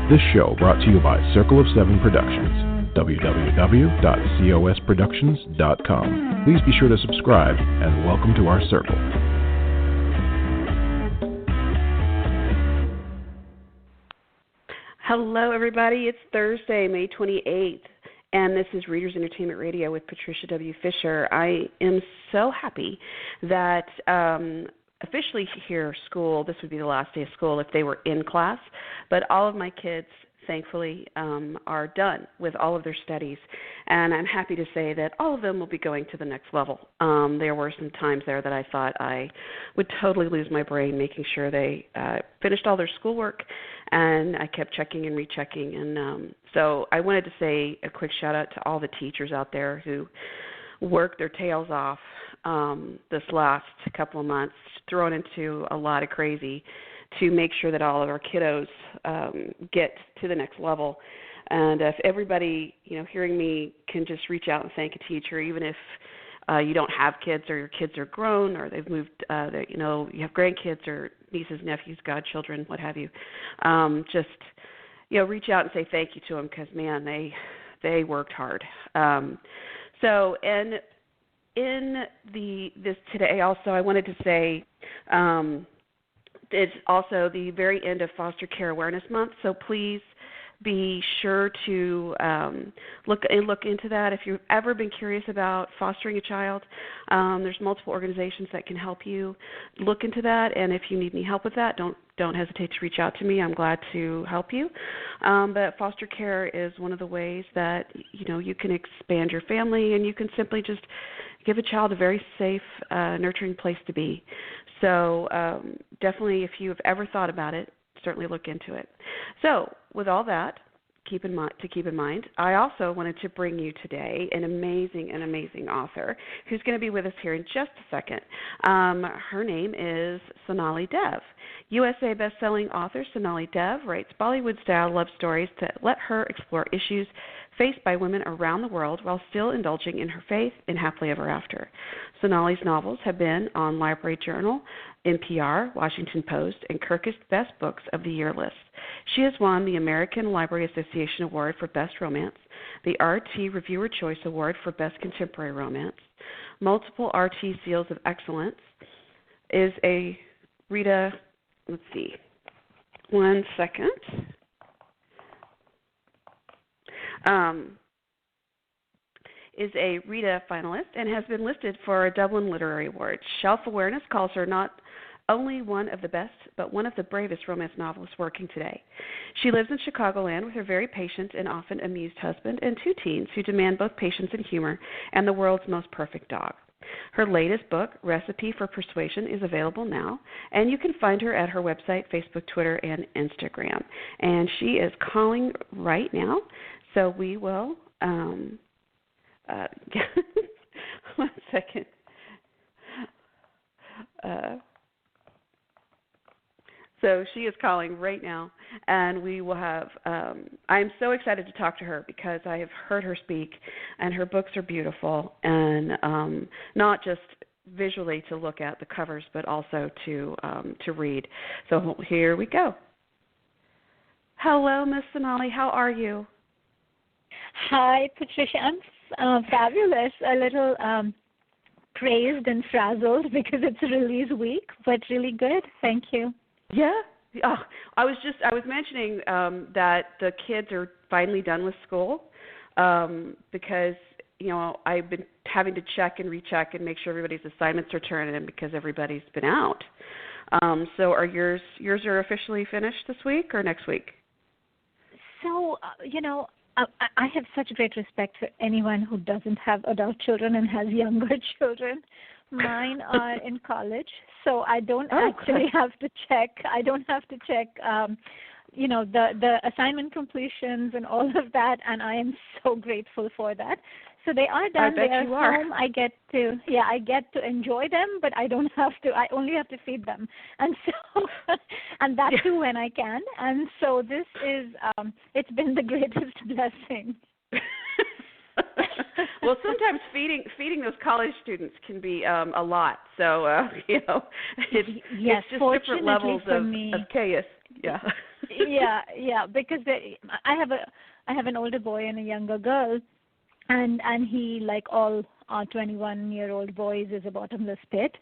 This show brought to you by Circle of Seven Productions, www.cosproductions.com. Please be sure to subscribe and welcome to our circle. Hello, everybody. It's Thursday, May 28th, and this is Readers Entertainment Radio with Patricia W. Fisher. I am so happy that officially here, school, this would be the last day of school if they were in class, but all of my kids, thankfully, are done with all of their studies, and I'm happy to say that all of them will be going to the next level. There were some times there that I thought I would totally lose my brain making sure they finished all their schoolwork, and I kept checking and rechecking, and so I wanted to say a quick shout-out to all the teachers out there who worked their tails off this last couple of months, thrown into a lot of crazy to make sure that all of our kiddos get to the next level. And if everybody, hearing me can just reach out and thank a teacher, even if you don't have kids or your kids are grown or they've moved, you have grandkids or nieces, nephews, godchildren, what have you, just, reach out and say thank you to them because, man, they worked hard. So, and in this today also, I wanted to say it's also the very end of Foster Care Awareness Month, so please be sure to look into that. If you've ever been curious about fostering a child, there's multiple organizations that can help you look into that, and if you need any help with that, don't hesitate to reach out to me. I'm glad to help you. But foster care is one of the ways that you can expand your family, and you can simply just give a child a very safe, nurturing place to be. So definitely, if you have ever thought about it, certainly look into it. So with all that keep in mind, I also wanted to bring you today an amazing author who's going to be with us here in just a second. Her name is Sonali Dev. USA best-selling author Sonali Dev writes Bollywood-style love stories to let her explore issues faced by women around the world while still indulging in her faith and happily ever after. Sonali's novels have been on Library Journal, NPR, Washington Post, and Kirkus Best Books of the Year list. She has won the American Library Association Award for Best Romance, the RT Reviewer Choice Award for Best Contemporary Romance, multiple RT Seals of Excellence, is a Rita, let's see, one second. Is a Rita finalist and has been listed for a Dublin Literary Award. Shelf Awareness calls her not only one of the best, but one of the bravest romance novelists working today. She lives in Chicagoland with her very patient and often amused husband and two teens who demand both patience and humor and the world's most perfect dog. Her latest book, Recipe for Persuasion, is available now, and you can find her at her website, Facebook, Twitter, and Instagram. And she is calling right now, so we will one second. So she is calling right now, and we will have, I'm so excited to talk to her because I have heard her speak, and her books are beautiful, and not just visually to look at the covers, but also to read. So here we go. Hello, Miss Sonali. How are you? Hi, Patricia. I'm fabulous. A little crazed and frazzled because it's release week, but really good. Thank you. Yeah. I was mentioning that the kids are finally done with school because I've been having to check and recheck and make sure everybody's assignments are turned in because everybody's been out. So are yours are officially finished this week or next week? So I have such great respect for anyone who doesn't have adult children and has younger children. Mine are in college, so I don't actually have to check. I don't have to check, the assignment completions and all of that, and I am so grateful for that. So they are done. They are home. I get to enjoy them, but I don't have to. I only have to feed them, and so and that too when I can. And so this is it's been the greatest blessing. Well, sometimes feeding those college students can be a lot. So it's just different levels of chaos. Yeah. because I have an older boy and a younger girl, and he, like all 21-year-old boys, is a bottomless pit.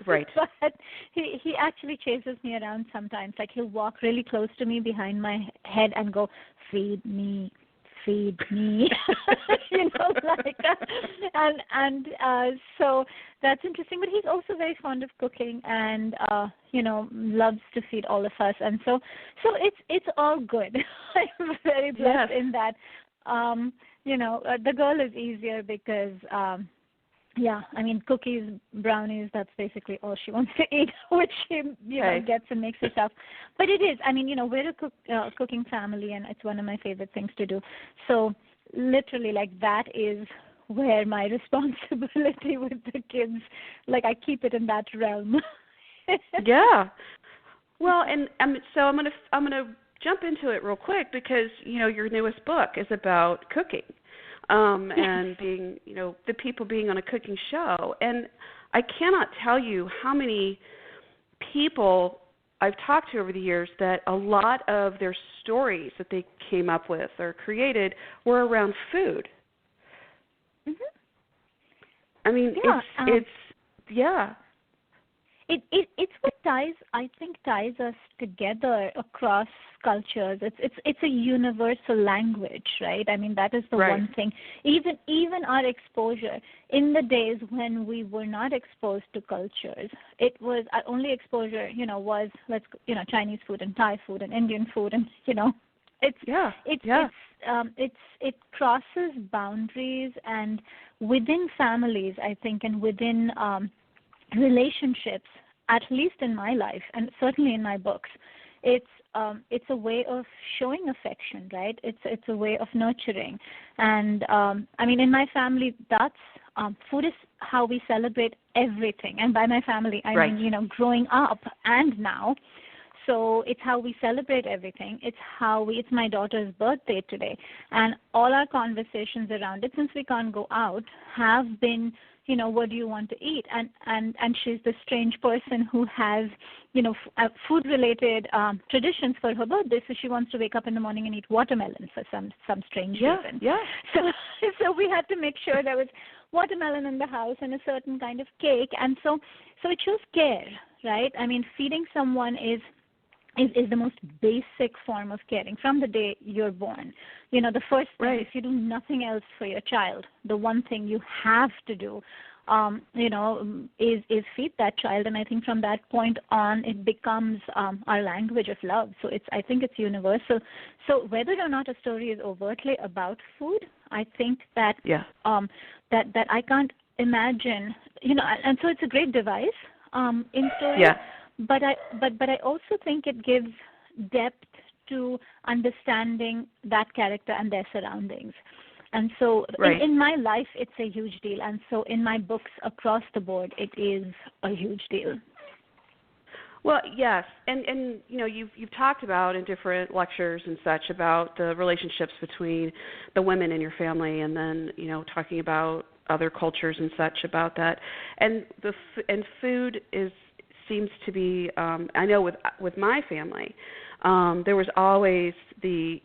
Right. But he actually chases me around sometimes. Like, he'll walk really close to me behind my head and go, "Feed me, feed me," so that's interesting. But he's also very fond of cooking, and loves to feed all of us, and so it's all good. I'm very blessed in that. The girl is easier because cookies, brownies, that's basically all she wants to eat, which she gets and makes herself. But it is, we're a cooking family, and it's one of my favorite things to do. So literally, like, that is where my responsibility with the kids, like, I keep it in that realm. Yeah. Well, and so I'm gonna jump into it real quick because your newest book is about cooking. And being, the people being on a cooking show. And I cannot tell you how many people I've talked to over the years that a lot of their stories that they came up with or created were around food. Mm-hmm. I mean, It's what ties us together across cultures. It's a universal language, right? I mean, that is the one thing. Even our exposure in the days when we were not exposed to cultures, it was our only exposure, was Chinese food and Thai food and Indian food, and it crosses boundaries, and within families, I think, and within relationships, at least in my life and certainly in my books, it's a way of showing affection, right? It's a way of nurturing, and in my family, that's food is how we celebrate everything. And by my family, I mean growing up and now. So it's how we celebrate everything. It's my daughter's birthday today, and all our conversations around it, since we can't go out, have been, what do you want to eat? And she's the strange person who has, food-related traditions for her birthday. So she wants to wake up in the morning and eat watermelon for some strange reason. Yeah. So we had to make sure there was watermelon in the house and a certain kind of cake, and so it shows care, right? I mean, feeding someone is the most basic form of caring from the day you're born. The first thing, if you do nothing else for your child, the one thing you have to do, is feed that child. And I think from that point on, it becomes our language of love. So I think it's universal. So whether or not a story is overtly about food, I think that that I can't imagine, and so it's a great device in stories. Yeah. But I also think it gives depth to understanding that character and their surroundings. And so in my life, it's a huge deal. And so in my books across the board, it is a huge deal. Well, yes. And you've talked about in different lectures and such about the relationships between the women in your family, and then, talking about other cultures and such about that. And food seems to be, I know with my family, there was always I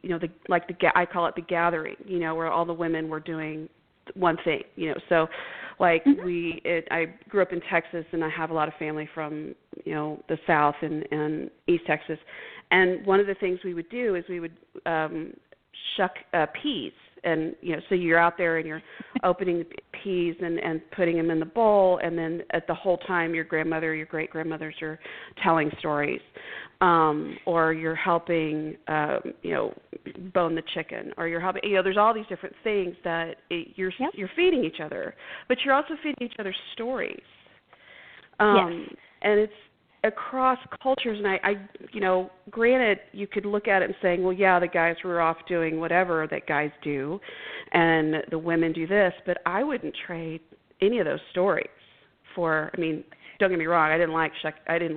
call it the gathering, where all the women were doing one thing, so like I grew up in Texas, and I have a lot of family from, the South and East Texas, and one of the things we would do is we would shuck peas. And, so you're out there and you're opening the peas and putting them in the bowl, and then at the whole time your grandmother, your great-grandmothers are telling stories, or you're helping, bone the chicken, or you're helping, there's all these different things that you're feeding each other, but you're also feeding each other stories. And it's across cultures, and I granted, you could look at it and saying, well, yeah, the guys were off doing whatever that guys do, and the women do this, but I wouldn't trade any of those stories for. I mean, don't get me wrong, I didn't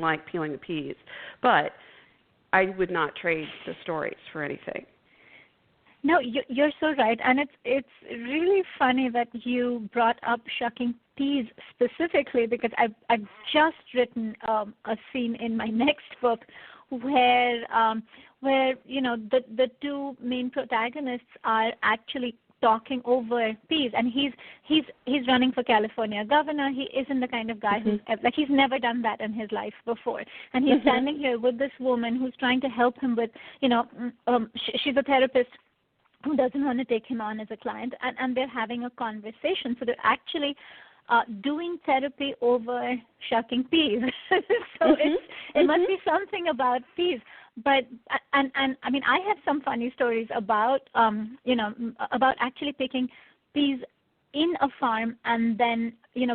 like peeling the peas, but I would not trade the stories for anything. No, you're so right, and it's really funny that you brought up shucking peas specifically, because I've just written a scene in my next book where the two main protagonists are actually talking over peas, and he's running for California governor. He isn't the kind of guy who's like, he's never done that in his life before, and he's standing here with this woman who's trying to help him with, she's a therapist who doesn't want to take him on as a client, and they're having a conversation. So they're actually doing therapy over shucking peas. So it must be something about peas. But and I mean, I have some funny stories about about actually picking peas in a farm and then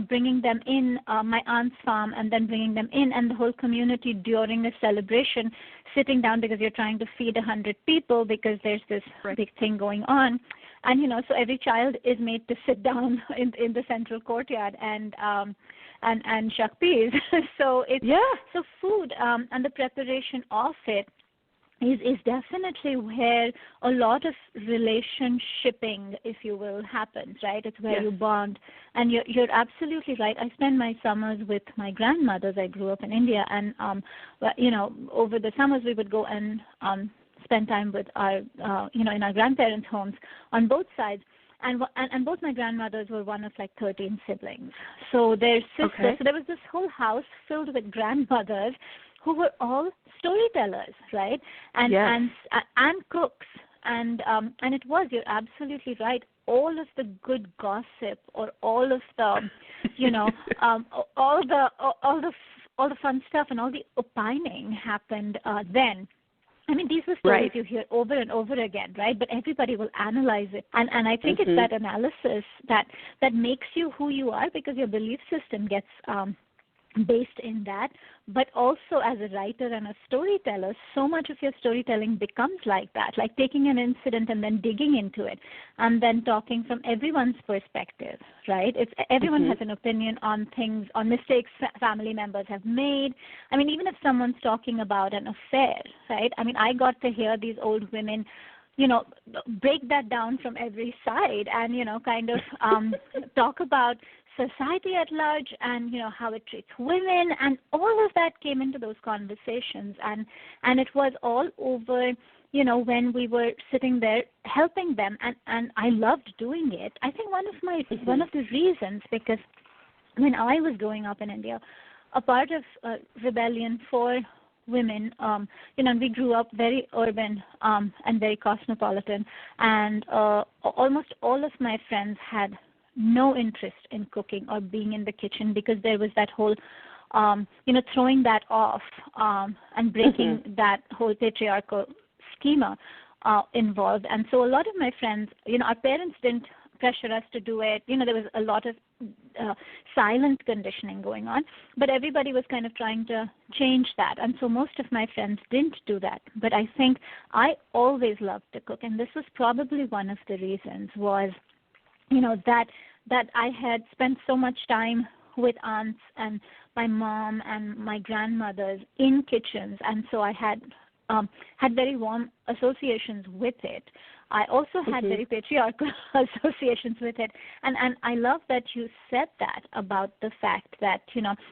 bringing them in my aunt's farm, and then bringing them in, and the whole community during a celebration sitting down, because you're trying to feed 100 people because there's this big thing going on, and so every child is made to sit down in the central courtyard and shuck peas. So it's so food and the preparation of it is definitely where a lot of relationshiping, if you will, happens, right? It's where you bond. And you're absolutely right. I spend my summers with my grandmothers. I grew up in India, and over the summers we would go and spend time with our in our grandparents' homes on both sides. And both my grandmothers were one of like 13 siblings. So their sisters, so there was this whole house filled with grandmothers who were all storytellers, right? And cooks. And it was, you're absolutely right, all of the good gossip, or all of the all the fun stuff and all the opining happened then. I mean, these were stories you hear over and over again, right? But everybody will analyze it. And I think it's that analysis that makes you who you are, because your belief system gets based in that. But also, as a writer and a storyteller, so much of your storytelling becomes like that, like taking an incident and then digging into it, and then talking from everyone's perspective, right? It's everyone has an opinion on things, on mistakes family members have made. I mean, even if someone's talking about an affair, right? I mean, I got to hear these old women break that down from every side, and kind of talk about society at large, and how it treats women, and all of that came into those conversations, and it was all over when we were sitting there helping them, and I loved doing it. I think one of the reasons, because when I was growing up in India, a part of rebellion for women, and we grew up very urban and very cosmopolitan, and almost all of my friends had no interest in cooking or being in the kitchen, because there was that whole, throwing that off and breaking that whole patriarchal schema involved. And so a lot of my friends, our parents didn't pressure us to do it. There was a lot of silent conditioning going on, but everybody was kind of trying to change that. And so most of my friends didn't do that. But I think I always loved to cook, and this was probably one of the reasons was that I had spent so much time with aunts and my mom and my grandmothers in kitchens, and so I had very warm associations with it. I also had very patriarchal associations with it, and I love that you said that about the fact that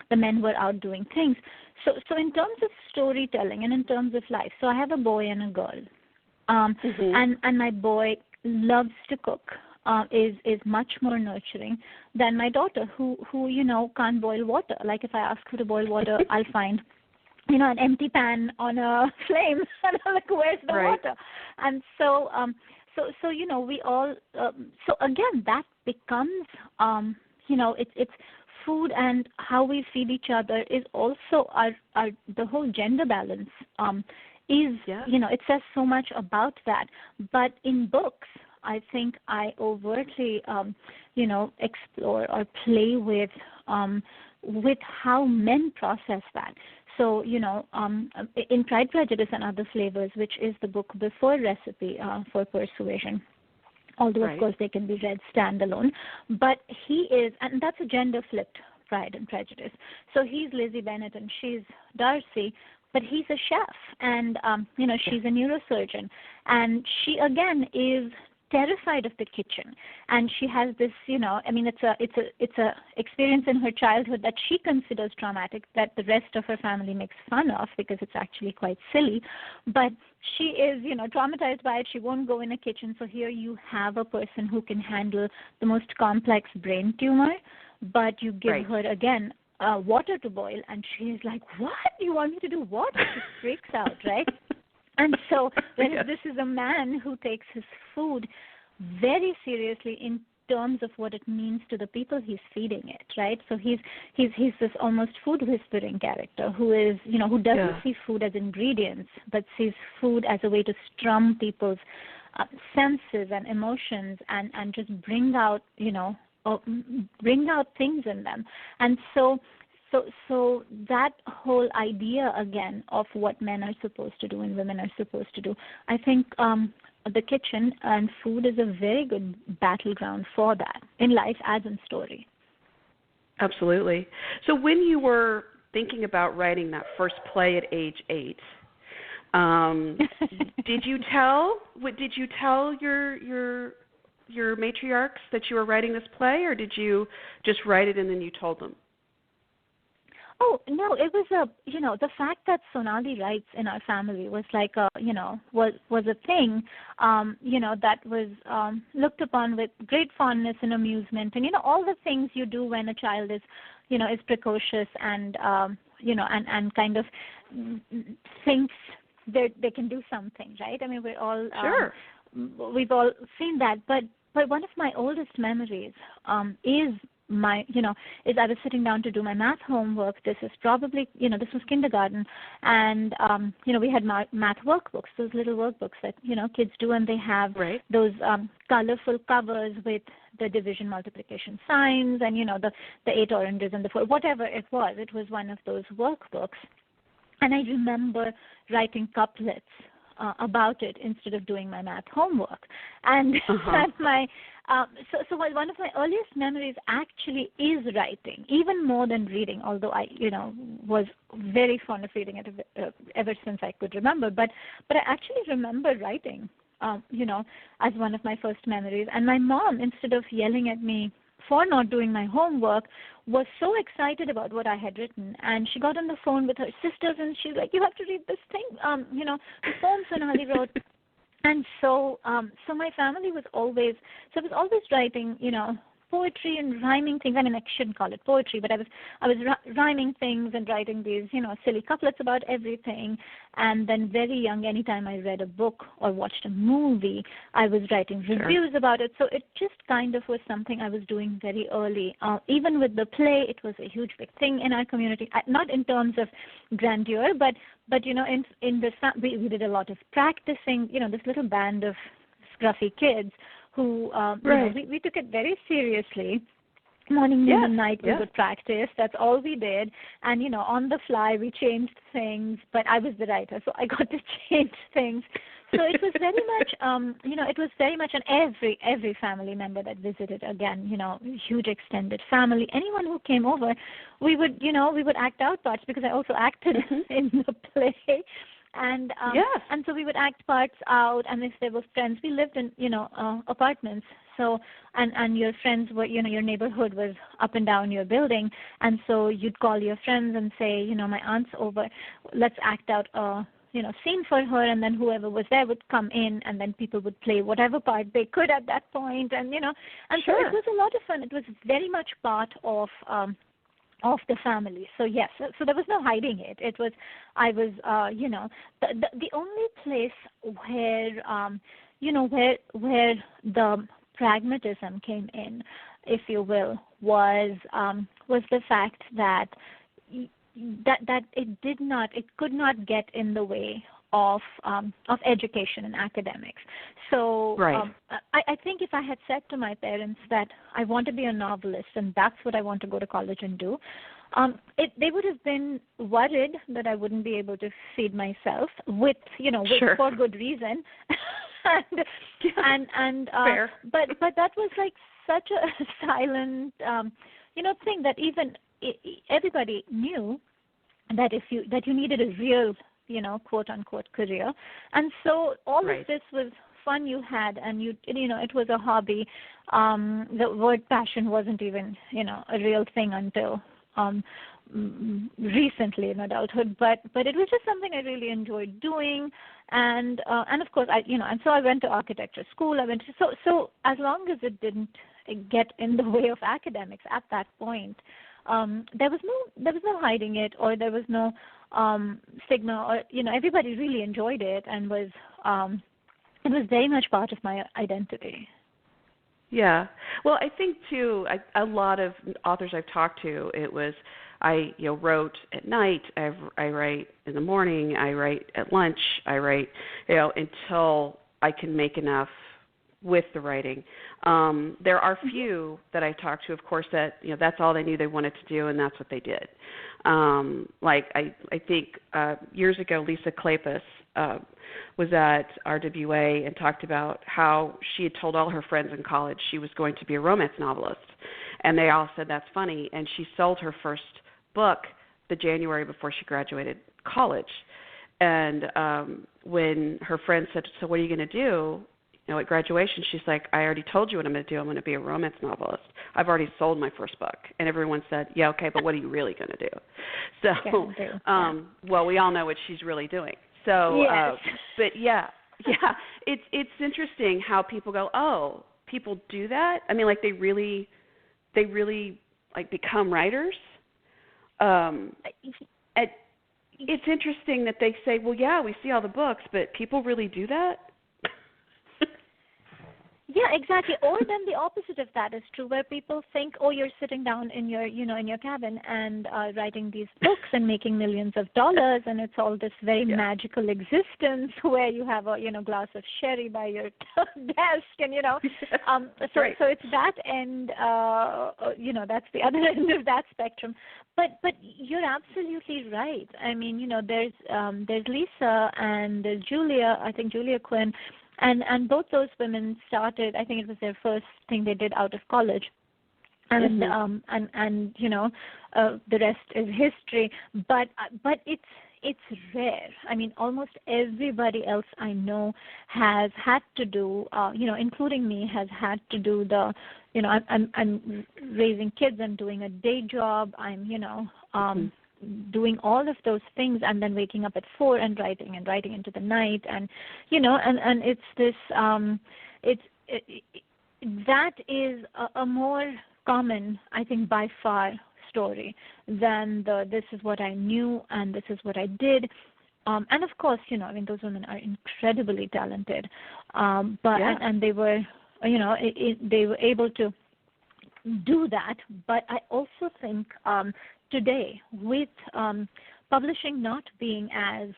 the men were out doing things. So in terms of storytelling and in terms of life, so I have a boy and a girl, and my boy loves to cook. Is much more nurturing than my daughter, who can't boil water. Like, if I ask her to boil water, I'll find an empty pan on a flame, and I'm like, where's the water? And so we all so again, that becomes it's food, and how we feed each other is also our the whole gender balance it says so much about that. But in books, I think I overtly, explore or play with how men process that. So, in Pride, Prejudice, and Other Flavors, which is the book before Recipe for Persuasion, although, of course, they can be read standalone. But he is, and that's a gender-flipped Pride and Prejudice. So he's Lizzie Bennet and she's Darcy. but he's a chef, and she's a neurosurgeon, and she again is terrified of the kitchen, and she has this, it's a experience in her childhood that she considers traumatic, that the rest of her family makes fun of because it's actually quite silly, but she is, traumatized by it. She won't go in a kitchen. So here you have a person who can handle the most complex brain tumor, but you give her again water to boil, and she's like, "What? You want me to do what?" She freaks out, right? And so this is a man who takes his food very seriously in terms of what it means to the people he's feeding it, right? So he's this almost food whispering character who is, who doesn't see food as ingredients, but sees food as a way to strum people's senses and emotions and just bring out things in them. And so that whole idea, again, of what men are supposed to do and women are supposed to do, I think the kitchen and food is a very good battleground for that, in life as in story. Absolutely. So when you were thinking about writing that first play at age 8, did you tell your matriarchs that you were writing this play, or did you just write it and then you told them? Oh, no, it was the fact that Sonali writes in our family was like was a thing, that was looked upon with great fondness and amusement, and, all the things you do when a child is, is precocious and, and kind of thinks they can do something, right? I mean, we're all, we've all seen that, but one of my oldest memories is I was sitting down to do my math homework. This is probably, this was kindergarten, and, we had math workbooks, those little workbooks that, kids do, and they have those colorful covers with the division multiplication signs and, the 8 oranges and the 4, whatever it was. It was one of those workbooks. And I remember writing couplets about it instead of doing my math homework. And so one of my earliest memories actually is writing, even more than reading, although I, was very fond of reading it ever since I could remember. But I actually remember writing, as one of my first memories. And my mom, instead of yelling at me for not doing my homework, was so excited about what I had written, and she got on the phone with her sisters, and she's like, "You have to read this thing, the poem Sonali wrote." And so my family was always, writing, poetry and rhyming things. I mean, I shouldn't call it poetry, but I was rhyming things and writing these, silly couplets about everything. And then very young, anytime I read a book or watched a movie, I was writing reviews about it. So it just kind of was something I was doing very early. Even with the play, it was a huge big thing in our community, not in terms of grandeur, but in this, we did a lot of practicing, this little band of scruffy kids who, we took it very seriously. Morning, noon, and night we would practice. That's all we did. And, on the fly we changed things, but I was the writer, so I got to change things. So it was very much, it was very much, and every family member that visited, again, huge extended family, anyone who came over, we would act out parts, because I also acted in the play. And so we would act parts out, and if there were friends, we lived in, apartments. So, and your friends were, your neighborhood was up and down your building. And so you'd call your friends and say, my aunt's over, let's act out a, scene for her. And then whoever was there would come in, and then people would play whatever part they could at that point. And, so it was a lot of fun. It was very much part of the family. So yes, so there was no hiding it. It was, I was, the only place where the pragmatism came in, if you will, was the fact that it could not get in the way of education and academics. So I think if I had said to my parents that I want to be a novelist and that's what I want to go to college and do, they would have been worried that I wouldn't be able to feed myself for good reason. But that was like such a silent thing that even everybody knew that you needed a real quote unquote career. And so all Right. of this was fun you had, and it was a hobby. The word passion wasn't even, a real thing until recently in adulthood, but it was just something I really enjoyed doing. And of course and so I went to architecture school. So as long as it didn't get in the way of academics at that point, there was no hiding it, or there was no stigma, or everybody really enjoyed it, and was it was very much part of my identity. Yeah. Well, I think too, a lot of authors I've talked to, it was I wrote at night, I write in the morning, I write at lunch, I write until I can make enough with the writing. There are few that I talked to, of course, that that's all they knew they wanted to do, and that's what they did. Like I think years ago, Lisa Kleypas was at RWA and talked about how she had told all her friends in college she was going to be a romance novelist, and they all said that's funny. And she sold her first book the January before she graduated college. And when her friends said, "So what are you going to do?" At graduation, she's like, "I already told you what I'm going to do. I'm going to be a romance novelist. I've already sold my first book." And everyone said, "Yeah, okay, but what are you really going to do?" So, well, we all know what she's really doing. So, yes. But yeah, it's interesting how people go, "Oh, people do that." I mean, like they really like become writers. It's interesting that they say, "Well, yeah, we see all the books, but people really do that." Yeah, exactly. Or then the opposite of that is true, where people think, oh, you're sitting down in your, in your cabin and writing these books and making millions of dollars, and it's all this very magical existence where you have a, glass of sherry by your desk, and so right. so it's that end, that's the other end of that spectrum. But you're absolutely right. I mean, there's Lisa and there's Julia. I think Julia Quinn. And both those women started, I think it was their first thing they did out of college. And the rest is history. But it's rare. I mean, almost everybody else I know has had to do, including me, has had to do the, I'm raising kids, I'm doing a day job, I'm, doing all of those things, and then waking up at 4 and writing into the night, and and it's this that is a more common, I think, by far story than this is what I knew and this is what I did. And of course, those women are incredibly talented, and they were they were able to do that. But I also think today, with publishing not being as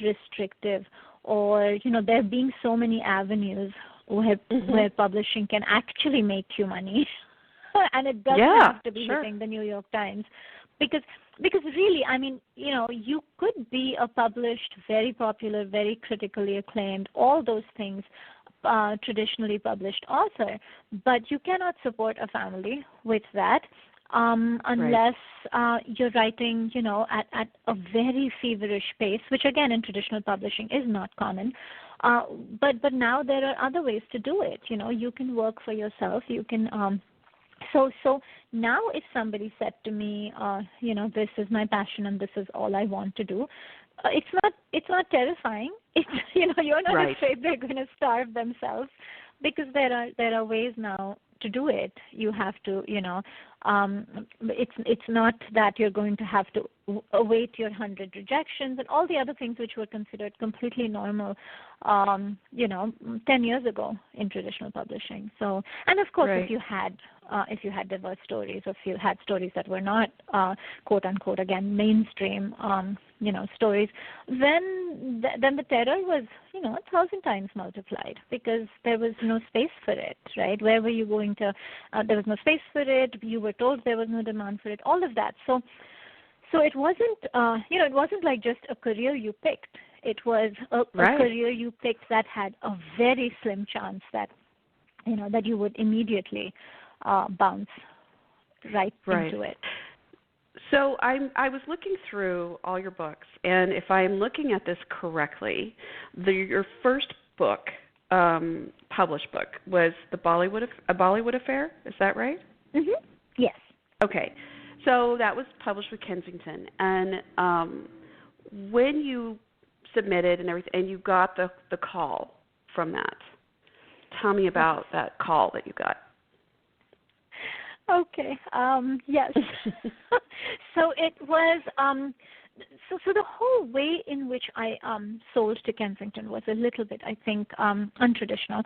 restrictive, or there being so many avenues where publishing can actually make you money, and it doesn't have to be hitting the New York Times, because really, I mean, you could be a published, very popular, very critically acclaimed, all those things, traditionally published author, but you cannot support a family with that unless you're writing, at a very feverish pace, which again in traditional publishing is not common. But now there are other ways to do it. You can work for yourself. You can. So now if somebody said to me, this is my passion and this is all I want to do, it's not terrifying. It's you're not afraid they're going to starve themselves, because there are ways now to do it. You have to, it's not that you're going to have to await your 100 rejections and all the other things which were considered completely normal, 10 years ago in traditional publishing. So, and of course, if you had diverse stories, or if you had stories that were not quote unquote again mainstream, stories, then the terror was 1,000 times multiplied, because there was no space for it, right? Where were you going to? There was no space for it. You were told there was no demand for it. All of that. So it wasn't, it wasn't like just a career you picked. It was a career you picked that had a very slim chance that, that you would immediately bounce right into it. So I was looking through all your books, and if I'm looking at this correctly, your first book, published book, was A Bollywood Affair. Is that right? Mm-hmm. Yes. Okay. So that was published with Kensington, and when you submitted and everything, and you got the call from that, tell me about that call that you got. Okay. Yes. So it was. So the whole way in which I sold to Kensington was a little bit, I think, untraditional,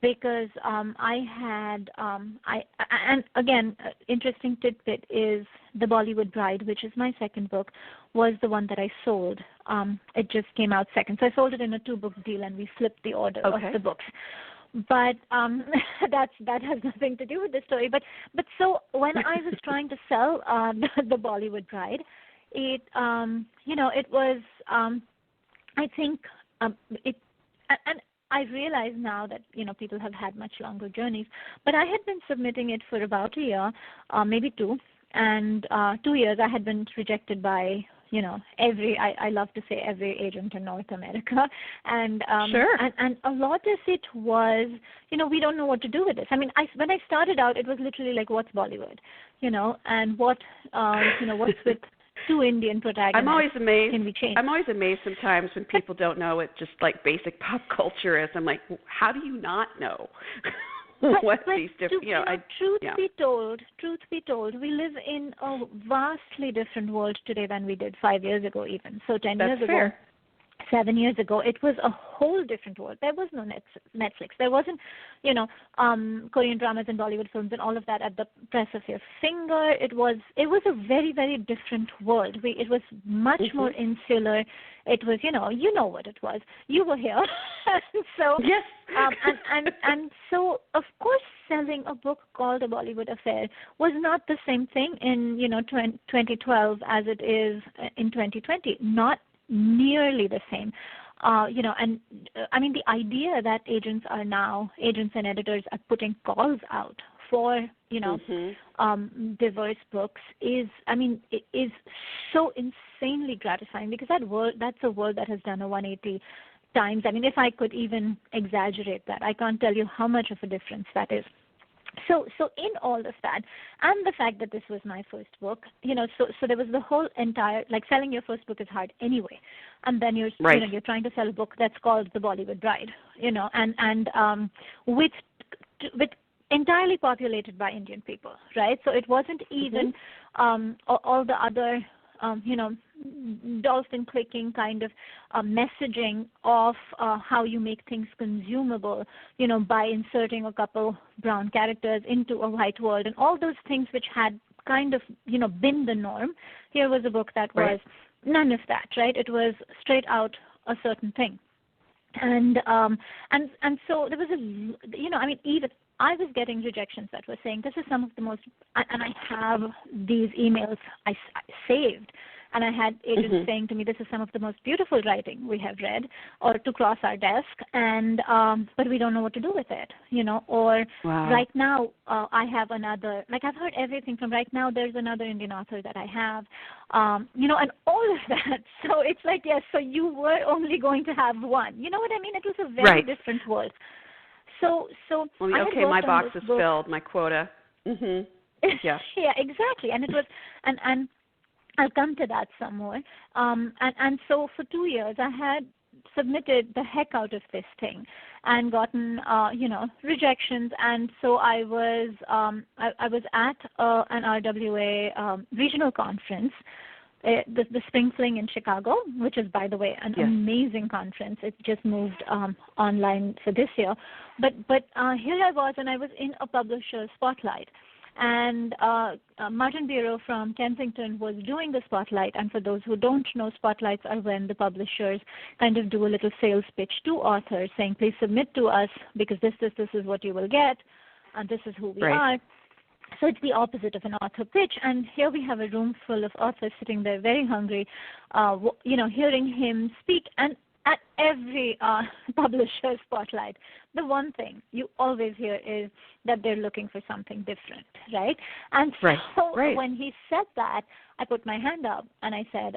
because I had and again, interesting tidbit is The Bollywood Bride, which is my second book, was the one that I sold. It just came out second, so I sold it in a 2-book deal, and we flipped the order of the books. But that has nothing to do with the story. But so when I was trying to sell the Bollywood Bride, it it was I think it and I realize now that people have had much longer journeys, but I had been submitting it for about a year, maybe two, and 2 years I had been rejected by every, I love to say every agent in North America. And sure. And a lot of it was, we don't know what to do with this. I mean, when I started out, it was literally like, what's Bollywood? And what, what's with two Indian protagonists? I'm always amazed. Can we change? I'm always amazed sometimes when people don't know what just like basic pop culture is. I'm like, how do you not know? What these different, truth be told, we live in a vastly different world today than we did 5 years ago even. So 10 That's years ago, fair. 7 years ago, it was a whole different world. There was no Netflix. There wasn't, Korean dramas and Bollywood films and all of that at the press of your finger. It was a very, very different world. It was much more insular. It was, you know what it was. You were here. So yes. And so of course selling a book called A Bollywood Affair was not the same thing in 2012 as it is in 2020. Not nearly the same. I mean, the idea that agents and editors are putting calls out for, diverse books is so insanely gratifying, because that's a world that has done a 180 times. I mean, if I could even exaggerate that, I can't tell you how much of a difference that is. So in all of that, and the fact that this was my first book, so there was the whole entire, like, selling your first book is hard anyway, and then you're trying to sell a book that's called The Bollywood Bride, and with entirely populated by Indian people, right? So it wasn't even all the other dolphin clicking kind of messaging of how you make things consumable, by inserting a couple brown characters into a white world and all those things which had kind of, been the norm. Here was a book that was none of that, right? It was straight out a certain thing. And so there was even I was getting rejections that were saying, this is some of the most, and I have these emails I saved, and I had agents saying to me, this is some of the most beautiful writing we have read, or to cross our desk, and but we don't know what to do with it, or right now I have another, like, I've heard everything from right now there's another Indian author that I have, and all of that. So it's like, yes, so you were only going to have one. You know what I mean? It was a very different world. So okay, my box is filled, my quota. Yeah. Yeah, exactly. And it was, and I'll come to that some more. And so for 2 years, I had submitted the heck out of this thing and gotten, rejections. And so I was at an RWA regional conference, the Spring Fling in Chicago, which is, by the way, an amazing conference. It just moved online for this year. But here I was, and I was in a publisher spotlight. And Martin Bureau from Kensington was doing the spotlight. And for those who don't know, spotlights are when the publishers kind of do a little sales pitch to authors saying, please submit to us because this is what you will get, and this is who we are. So it's the opposite of an author pitch. And here we have a room full of authors sitting there very hungry, hearing him speak. And at every publisher spotlight, the one thing you always hear is that they're looking for something different, right? And so when he said that, I put my hand up and I said,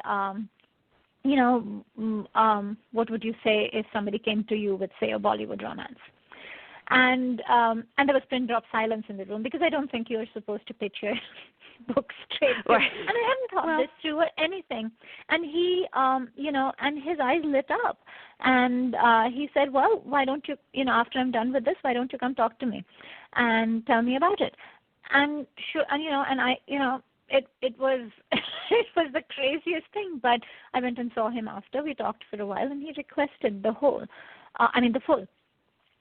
what would you say if somebody came to you with, say, a Bollywood romance? And there was pin drop silence in the room because I don't think you're supposed to pitch your book straight. Right. And I hadn't thought this through or anything. And he, and his eyes lit up. And he said, well, why don't you, after I'm done with this, why don't you come talk to me and tell me about it? And it was it was the craziest thing. But I went and saw him after. We talked for a while, and he requested the full.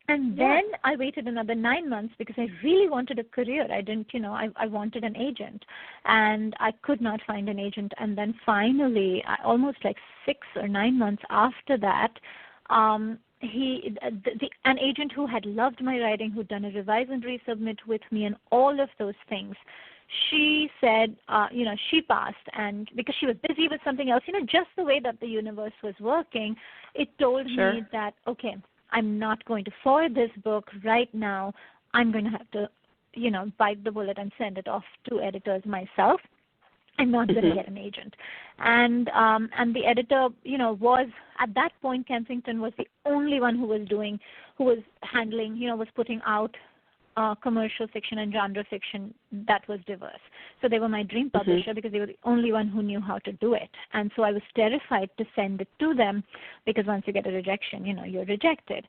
And then I waited another 9 months because I really wanted a career. I didn't, I wanted an agent, and I could not find an agent. And then finally, almost like 6 or 9 months after that, an agent who had loved my writing, who'd done a revise and resubmit with me, and all of those things. She said, she passed, and because she was busy with something else, just the way that the universe was working, it told me that, okay, I'm not going to forward this book right now. I'm going to have to, bite the bullet and send it off to editors myself. I'm not going to get an agent. And the editor, was at that point, Kensington was the only one who was handling, was putting out commercial fiction and genre fiction that was diverse. So they were my dream publisher because they were the only one who knew how to do it. And so I was terrified to send it to them because once you get a rejection, you're rejected.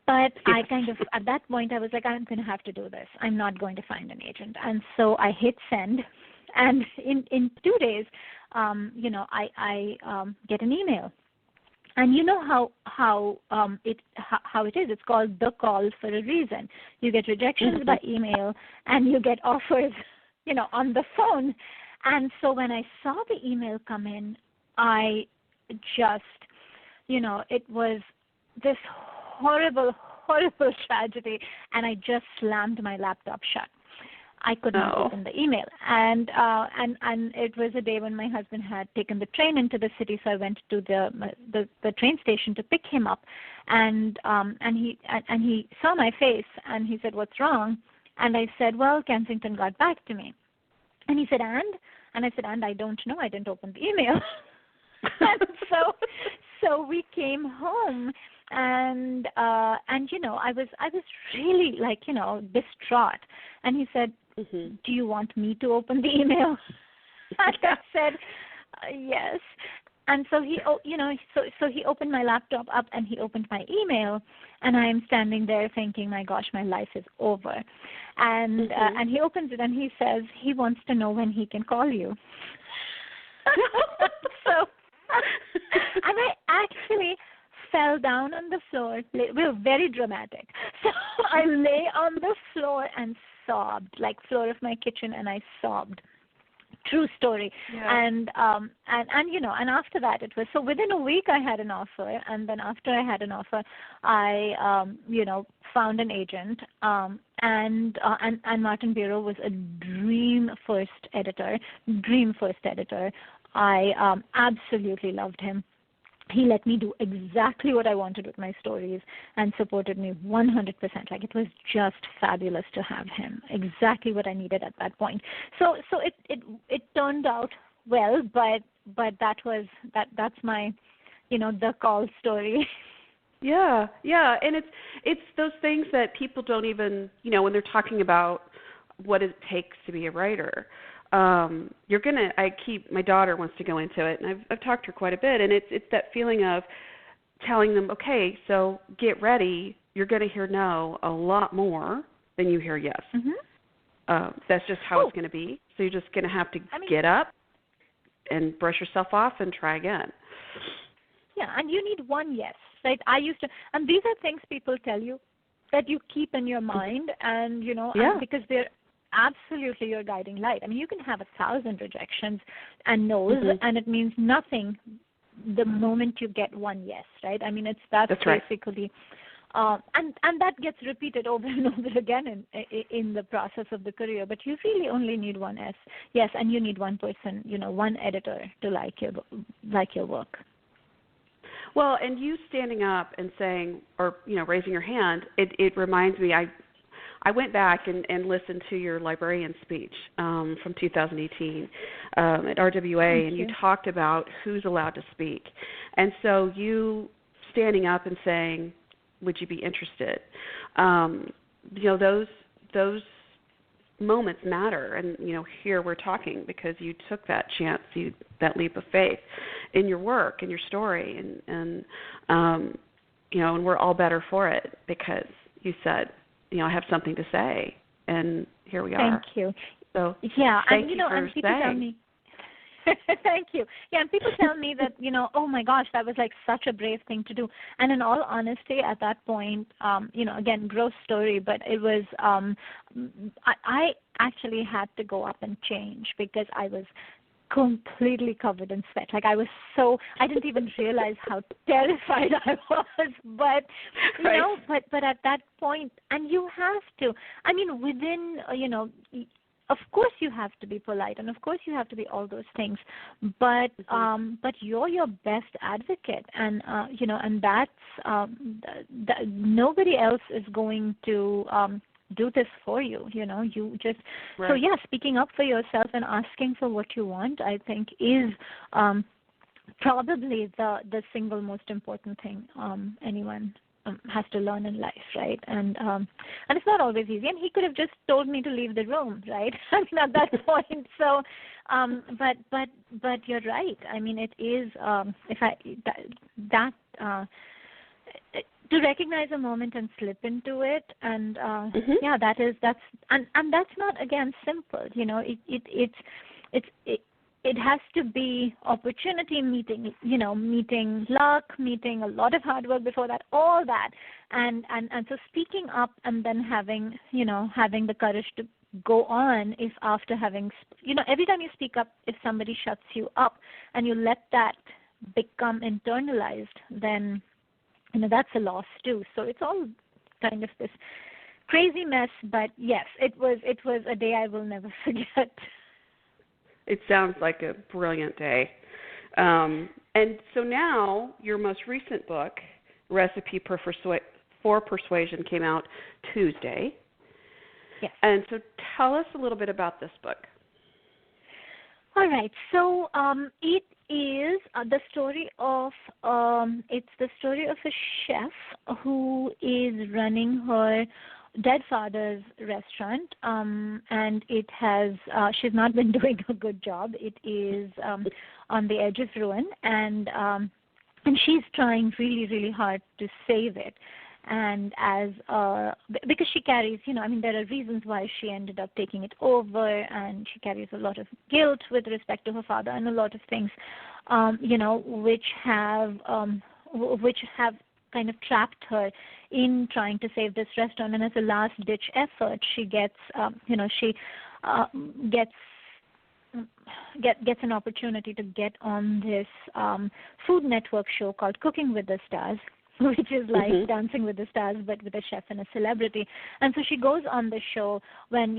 But I kind of, at that point, I was like, I'm going to have to do this. I'm not going to find an agent. And so I hit send. And in 2 days, I get an email. And you know how it is. It's called the call for a reason. You get rejections by email, and you get offers, on the phone. And so when I saw the email come in, I just, it was this horrible, horrible tragedy, and I just slammed my laptop shut. I could not open the email, and it was a day when my husband had taken the train into the city, so I went to the train station to pick him up, and he saw my face and he said, "What's wrong?" And I said, "Well, Kensington got back to me," and he said, and I said, "And I don't know, I didn't open the email." And so we came home. And I was really distraught. And he said, "Do you want me to open the email?" And I said, "Yes." And so he opened my laptop up and he opened my email, and I am standing there thinking, my gosh, my life is over. And he opens it and he says he wants to know when he can call you. And I actually fell down on the floor. We were very dramatic. So I lay on the floor and sobbed, like floor of my kitchen, and I sobbed. True story. Yeah. And after that it was, so within a week I had an offer, and then after I had an offer, I found an agent, and Martin Bureau was a dream first editor. I absolutely loved him. He let me do exactly what I wanted with my stories and supported me 100%. Like, it was just fabulous to have him. Exactly what I needed at that point. So it turned out well, but that's my, the call story. Yeah, and it's those things that people don't even, when they're talking about what it takes to be a writer. My daughter wants to go into it, and I've talked to her quite a bit, and it's that feeling of telling them, okay, so get ready, you're going to hear no a lot more than you hear yes. That's just how it's going to be. So you're just going to have to get up and brush yourself off and try again. Yeah, and you need one yes, right? And these are things people tell you that you keep in your mind, and, and because they're absolutely your guiding light. I mean, you can have 1,000 rejections and no's, and it means nothing the moment you get one yes, right? I mean, that's basically, right. And that gets repeated over and over again in the process of the career. But you really only need one yes, and you need one person, one editor to like your work. Well, and you standing up and saying, or raising your hand, it reminds me. I went back and listened to your librarian speech from 2018 at RWA, and you talked about who's allowed to speak. And so you standing up and saying, would you be interested? Those moments matter. And, here we're talking because you took that chance, that leap of faith in your work, in your story. And we're all better for it because you said, I have something to say, and here we are. Thank you. So yeah, thank and you for and people saying. tell me. Thank you. Yeah, and people tell me that oh my gosh, that was like such a brave thing to do. And in all honesty, at that point, again, gross story, but it was. I actually had to go up and change because I was completely covered in sweat. Like I didn't even realize how terrified I was. But but at that point, and you have to. I mean, within of course you have to be polite, and of course you have to be all those things. But you're your best advocate, and and that's nobody else is going to. Do this for you, you just right. So yeah, speaking up for yourself and asking for what you want, I think is probably the single most important thing anyone has to learn in life, right? And it's not always easy. And he could have just told me to leave the room, right? I mean, at that point. So, but you're right. I mean, it is to recognize a moment and slip into it, and that's not again simple. It has to be opportunity meeting luck, meeting a lot of hard work before that, all that, and so speaking up and then having the courage to go on. If after having every time you speak up, if somebody shuts you up and you let that become internalized, then that's a loss too. So it's all kind of this crazy mess. But yes, it was a day I will never forget. It sounds like a brilliant day. And so now your most recent book, Recipe for Persuasion, came out Tuesday. Yes. And so tell us a little bit about this book. All right. So it is the story of it's the story of a chef who is running her dead father's restaurant, and it has she's not been doing a good job. It is on the edge of ruin, and she's trying really, really hard to save it. And because she carries, there are reasons why she ended up taking it over, and she carries a lot of guilt with respect to her father and a lot of things, which have kind of trapped her in trying to save this restaurant. And as a last-ditch effort, she gets an opportunity to get on this Food Network show called Cooking with the Stars, which is like Dancing with the Stars, but with a chef and a celebrity. And so she goes on the show when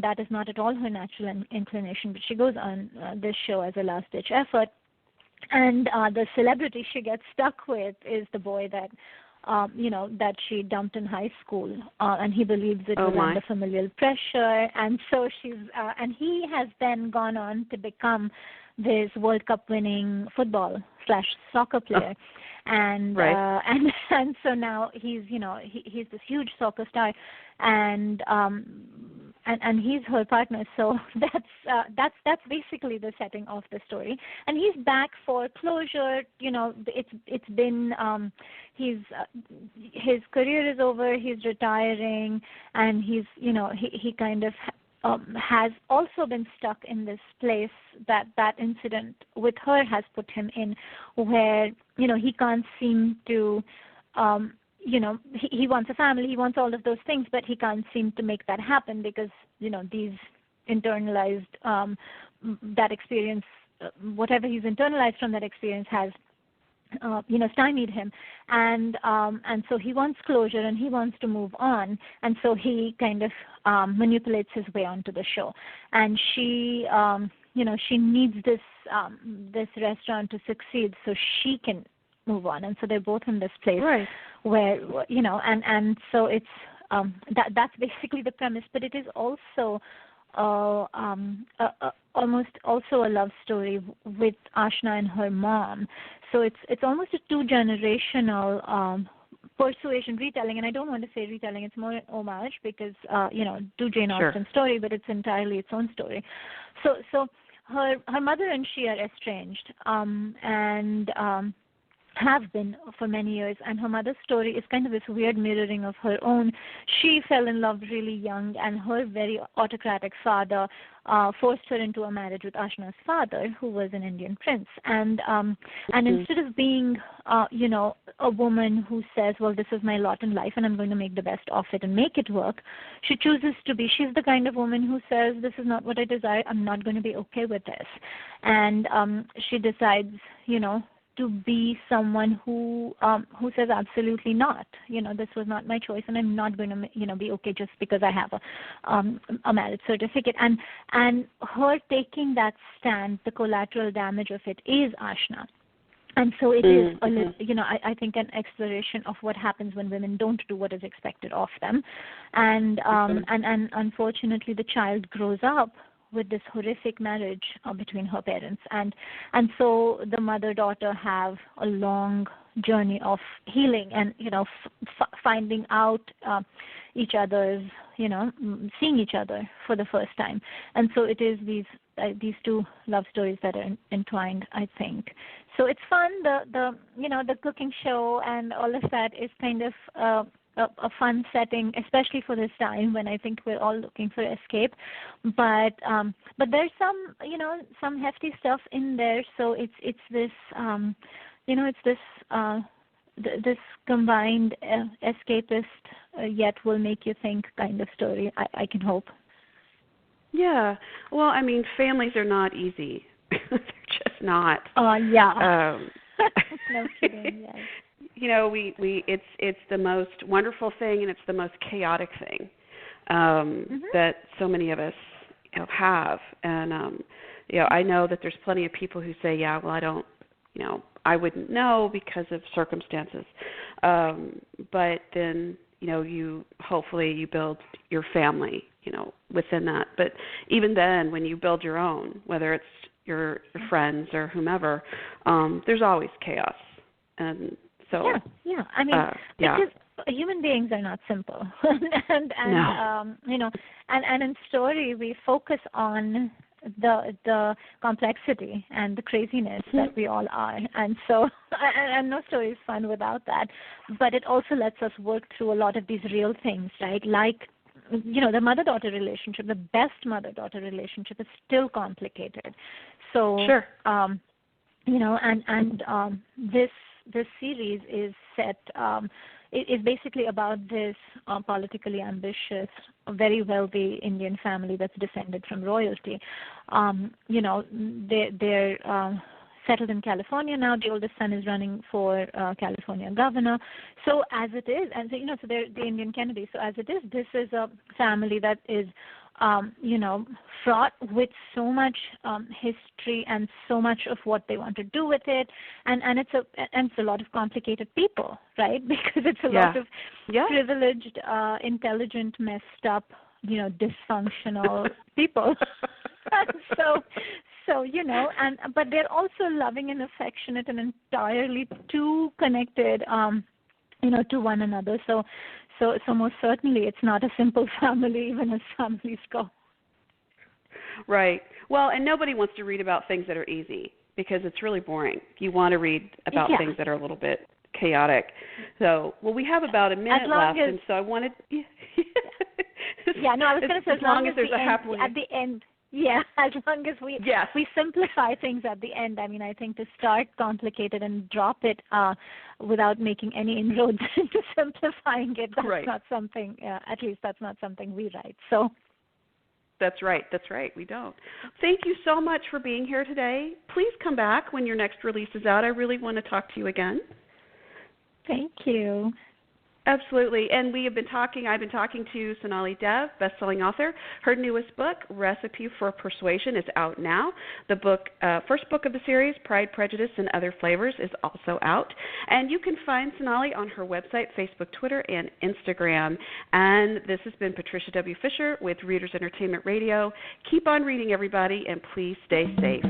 that is not at all her natural inclination, but she goes on this show as a last-ditch effort. And the celebrity she gets stuck with is the boy that she dumped in high school, and he believes it was under familial pressure. And so and he has then gone on to become this World Cup winning football/soccer player. And and so now he's he's this huge soccer star, and he's her partner. So that's basically the setting of the story. And he's back for closure. It's been his career is over. He's retiring, and he kind of has also been stuck in this place that incident with her has put him in, where he can't seem to he wants a family, he wants all of those things, but he can't seem to make that happen because these internalized that experience, whatever he's internalized from that experience has stymied him, and so he wants closure and he wants to move on, and so he kind of manipulates his way onto the show. And she she needs this restaurant to succeed so she can move on. And so they're both in this place Right. where, and so it's that's basically the premise. But it is also almost also a love story with Ashna and her mom. So it's almost a two-generational persuasion retelling, and I don't want to say retelling, it's more an homage because to Jane Austen's story, but it's entirely its own story. So her mother and she are estranged, and have been for many years, and her mother's story is kind of this weird mirroring of her own. She fell in love really young, and her very autocratic father forced her into a marriage with Ashna's father, who was an Indian prince. And instead of being, a woman who says, well, this is my lot in life and I'm going to make the best of it and make it work, she chooses to be, she's the kind of woman who says, this is not what I desire, I'm not going to be okay with this. And she decides, to be someone who says absolutely not. This was not my choice, and I'm not going to be okay just because I have a marriage certificate. And her taking that stand, the collateral damage of it is Ashna. And so it is a little, I think an exploration of what happens when women don't do what is expected of them, and unfortunately the child grows up with this horrific marriage between her parents, and so the mother-daughter have a long journey of healing and finding out each other's, seeing each other for the first time. And so it is these two love stories that are entwined, I think. So it's fun. The cooking show and all of that is kind of a fun setting, especially for this time when I think we're all looking for escape. But there's some hefty stuff in there. So it's this this combined escapist yet will make you think kind of story. I can hope. Yeah. Well, I mean, families are not easy. They're just not. Yeah. No kidding. Yes. It's the most wonderful thing, and it's the most chaotic thing that so many of us have. And I know that there's plenty of people who say, yeah, well, I don't, I wouldn't know because of circumstances. But then you hopefully build your family within that. But even then, when you build your own, whether it's your friends or whomever, there's always chaos. And so yeah. I mean, because human beings are not simple, and no. And in story we focus on the complexity and the craziness that we all are, and so and no story is fun without that. But it also lets us work through a lot of these real things, right? Like the mother-daughter relationship, the best mother-daughter relationship is still complicated. So this series is set. It is basically about this politically ambitious, very wealthy Indian family that's descended from royalty. They're settled in California now. The oldest son is running for California governor. So as it is, and so they're the Indian Kennedy. So as it is, this is a family that is fraught with so much history and so much of what they want to do with it, and it's a lot of complicated people, right? Because it's a lot of privileged, intelligent, messed up, dysfunctional people. So but they're also loving and affectionate and entirely too connected, to one another. So most certainly it's not a simple family, even as families go. Right. Well, and nobody wants to read about things that are easy because it's really boring. You want to read about things that are a little bit chaotic. So, we have about a minute left, and so I wanted. I was going to say as long as there's a happy at the end. Yeah, as long as we simplify things at the end. I mean, I think to start complicated and drop it without making any inroads into simplifying it, that's not something, at least that's not something we write. So That's right. We don't. Thank you so much for being here today. Please come back when your next release is out. I really want to talk to you again. Thank you. Absolutely. And I've been talking to Sonali Dev, best-selling author. Her newest book, Recipe for Persuasion, is out now. The first book of the series, Pride, Prejudice, and Other Flavors, is also out. And you can find Sonali on her website, Facebook, Twitter, and Instagram. And this has been Patricia W. Fisher with Readers Entertainment Radio. Keep on reading, everybody, and please stay safe.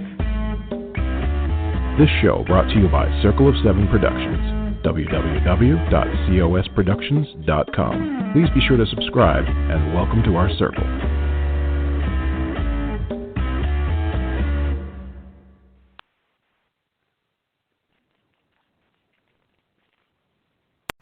This show brought to you by Circle of Seven Productions. www.cosproductions.com. Please be sure to subscribe and welcome to our circle.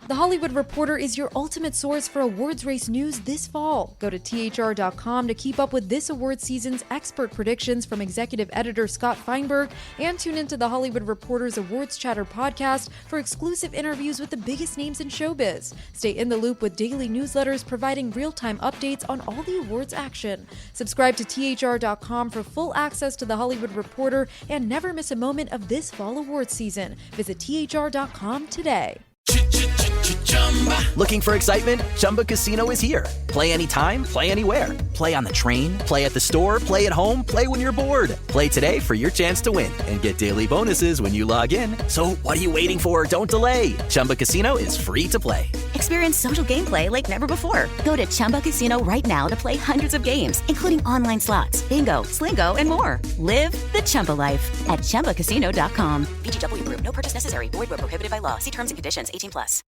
The Hollywood Reporter is your ultimate source for awards race news this fall. Go to THR.com to keep up with this award season's expert predictions from executive editor Scott Feinberg, and tune into the Hollywood Reporter's Awards Chatter podcast for exclusive interviews with the biggest names in showbiz. Stay in the loop with daily newsletters providing real-time updates on all the awards action. Subscribe to THR.com for full access to the Hollywood Reporter and never miss a moment of this fall awards season. Visit THR.com today. Looking for excitement? Chumba Casino is here. Play anytime, play anywhere. Play on the train, play at the store, play at home, play when you're bored. Play today for your chance to win and get daily bonuses when you log in. So what are you waiting for? Don't delay. Chumba Casino is free to play. Experience social gameplay like never before. Go to Chumba Casino right now to play hundreds of games, including online slots, bingo, Slingo, and more. Live the Chumba life at ChumbaCasino.com. VGW Group. No purchase necessary. Void where prohibited by law. See terms and conditions. 18+.